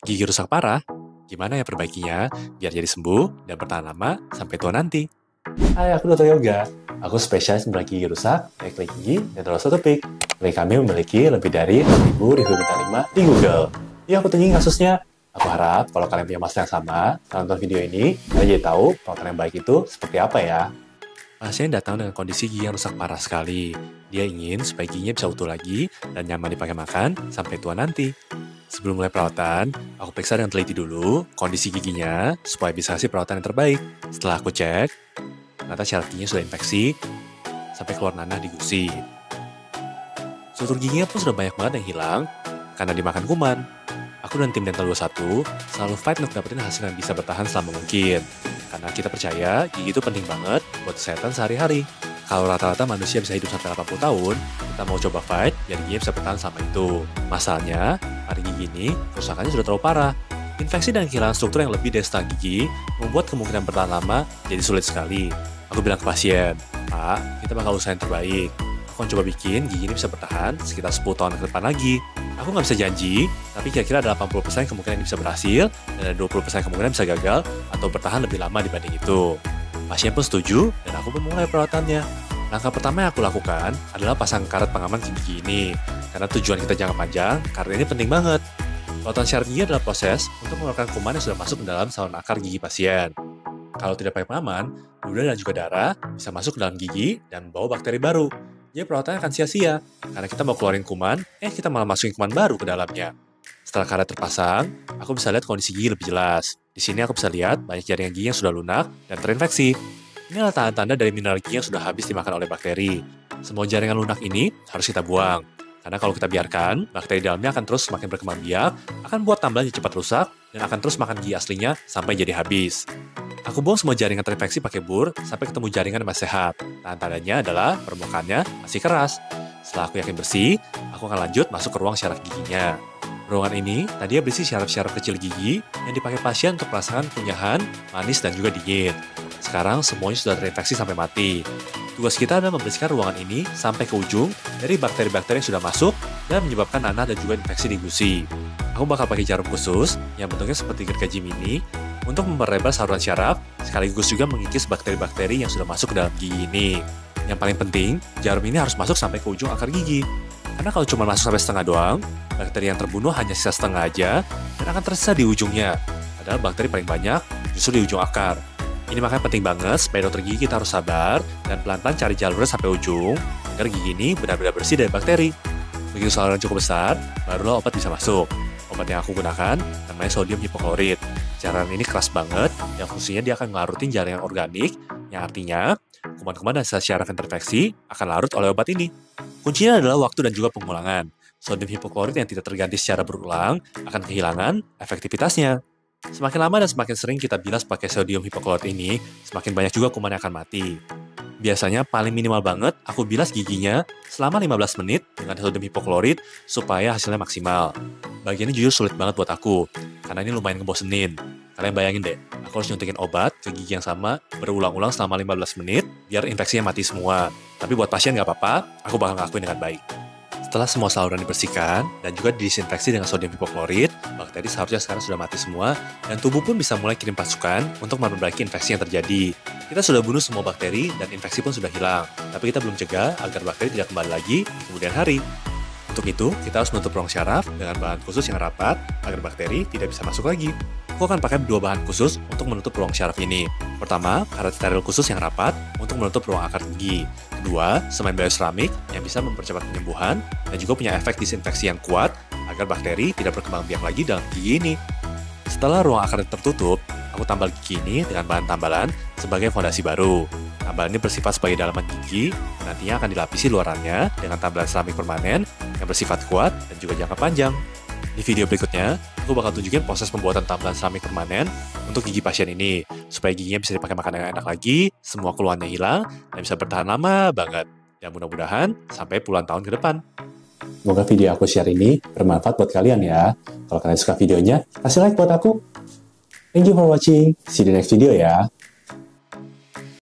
Gigi rusak parah? Gimana ya perbaikinya biar jadi sembuh dan bertahan lama sampai tua nanti? Hai, aku Dr. Yoga. Aku spesialis membedah gigi rusak, baik klik gigi, dan ortodontik. Klik kami memiliki lebih dari 6.000 review bintang 5 di Google. Yuk aku tunjukin kasusnya. Aku harap kalau kalian punya masalah yang sama, setelah nonton video ini, kalian jadi tahu perawatan yang baik itu seperti apa ya. Pasien datang dengan kondisi gigi yang rusak parah sekali. Dia ingin supaya giginya bisa utuh lagi dan nyaman dipakai makan sampai tua nanti. Sebelum mulai perawatan, aku periksa dengan teliti dulu kondisi giginya supaya bisa kasih perawatan yang terbaik. Setelah aku cek, ternyata syaraf giginya sudah infeksi sampai keluar nanah di gusi. Struktur giginya pun sudah banyak banget yang hilang karena dimakan kuman. Aku dan tim Dental 21 selalu fight untuk dapetin hasil yang bisa bertahan selama mungkin. Karena kita percaya gigi itu penting banget buat kesehatan sehari-hari. Kalau rata-rata manusia bisa hidup sampai 80 tahun, kita mau coba fight biar giginya bisa bertahan sama itu. Masalahnya, pada gigi ini, kerusakannya sudah terlalu parah. Infeksi dan kehilangan struktur yang lebih dari setengah gigi membuat kemungkinan bertahan lama jadi sulit sekali. Aku bilang ke pasien, Pak, kita bakal usaha yang terbaik. Aku akan coba bikin gigi ini bisa bertahan sekitar 10 tahun ke depan lagi. Aku nggak bisa janji, tapi kira-kira ada 80% kemungkinan ini bisa berhasil, dan ada 20% kemungkinan bisa gagal atau bertahan lebih lama dibanding itu. Pasien pun setuju, dan aku pun mulai perawatannya. Langkah pertama yang aku lakukan adalah pasang karet pengaman gigi ini. Karena tujuan kita jangka panjang, karet ini penting banget. Perawatan syaraf gigi adalah proses untuk mengeluarkan kuman yang sudah masuk ke dalam saluran akar gigi pasien. Kalau tidak pakai pengaman, ludah dan juga darah bisa masuk ke dalam gigi dan membawa bakteri baru. Jadi perawatannya akan sia-sia, karena kita mau keluarin kuman, kita malah masukin kuman baru ke dalamnya. Setelah karet terpasang, aku bisa lihat kondisi gigi lebih jelas. Di sini aku bisa lihat banyak jaringan gigi yang sudah lunak dan terinfeksi. Inilah tanda-tanda dari mineral gigi yang sudah habis dimakan oleh bakteri. Semua jaringan lunak ini harus kita buang. Karena kalau kita biarkan, bakteri dalamnya akan terus semakin berkembang biak, akan buat tambalannya cepat rusak, dan akan terus makan gigi aslinya sampai jadi habis. Aku buang semua jaringan terinfeksi pakai bur sampai ketemu jaringan yang masih sehat. Tanda-tandanya adalah permukaannya masih keras. Setelah aku yakin bersih, aku akan lanjut masuk ke ruang syaraf giginya. Ruangan ini tadinya berisi syaraf-syaraf kecil gigi yang dipakai pasien untuk perasangan kunyahan, manis, dan juga dingin. Sekarang semuanya sudah terinfeksi sampai mati. Tugas kita adalah membersihkan ruangan ini sampai ke ujung dari bakteri-bakteri yang sudah masuk dan menyebabkan nanah dan juga infeksi di gusi. Aku bakal pakai jarum khusus yang bentuknya seperti gergaji mini untuk memperlebar saluran syaraf, sekaligus juga mengikis bakteri-bakteri yang sudah masuk ke dalam gigi ini. Yang paling penting, jarum ini harus masuk sampai ke ujung akar gigi. Karena kalau cuma masuk sampai setengah doang, bakteri yang terbunuh hanya sisa setengah aja dan akan tersisa di ujungnya. Padahal bakteri paling banyak justru di ujung akar. Ini makanya penting banget supaya dokter gigi kita harus sabar dan pelan-pelan cari jalurnya sampai ujung agar gigi ini benar-benar bersih dari bakteri. Begitu saluran cukup besar, barulah obat bisa masuk. Obat yang aku gunakan namanya sodium hipoklorit. Cairan ini keras banget, yang fungsinya dia akan ngelarutin jaringan organik, yang artinya kuman-kuman dan sel syaraf yang terinfeksi akan larut oleh obat ini. Kuncinya adalah waktu dan juga pengulangan. Sodium hipoklorit yang tidak terganti secara berulang akan kehilangan efektivitasnya. Semakin lama dan semakin sering kita bilas pakai sodium hipoklorit ini, semakin banyak juga kuman yang akan mati. Biasanya paling minimal banget aku bilas giginya selama 15 menit dengan sodium hipoklorit supaya hasilnya maksimal. Bagian ini jujur sulit banget buat aku, karena ini lumayan ngebosenin. Kalian bayangin deh, aku harus nyuntikin obat ke gigi yang sama berulang-ulang selama 15 menit biar infeksinya mati semua. Tapi buat pasien nggak apa-apa, aku bakal ngelakuin dengan baik. Setelah semua saluran dibersihkan dan juga disinfeksi dengan sodium hipoklorit, bakteri seharusnya sekarang sudah mati semua dan tubuh pun bisa mulai kirim pasukan untuk memperbaiki infeksi yang terjadi. Kita sudah bunuh semua bakteri dan infeksi pun sudah hilang, tapi kita belum cegah agar bakteri tidak kembali lagi di kemudian hari. Untuk itu, kita harus menutup ruang syaraf dengan bahan khusus yang rapat agar bakteri tidak bisa masuk lagi. Aku akan pakai dua bahan khusus untuk menutup ruang syaraf ini. Pertama, karet steril khusus yang rapat untuk menutup ruang akar gigi. Kedua, semen bioseramik yang bisa mempercepat penyembuhan dan juga punya efek disinfeksi yang kuat agar bakteri tidak berkembang biak lagi dalam gigi ini. Setelah ruang akar tertutup, aku tambal gigi ini dengan bahan tambalan sebagai fondasi baru. Tambalan ini bersifat sebagai dalaman gigi, dan nantinya akan dilapisi luarannya dengan tambalan seramik permanen yang bersifat kuat dan juga jangka panjang. Di video berikutnya, aku bakal tunjukin proses pembuatan tambalan seramik permanen untuk gigi pasien ini, supaya giginya bisa dipakai makan yang enak lagi, semua keluhannya hilang, dan bisa bertahan lama banget. Dan mudah-mudahan sampai puluhan tahun ke depan. Semoga video aku share ini bermanfaat buat kalian ya. Kalau kalian suka videonya, kasih like buat aku. Thank you for watching. See you in the next video ya.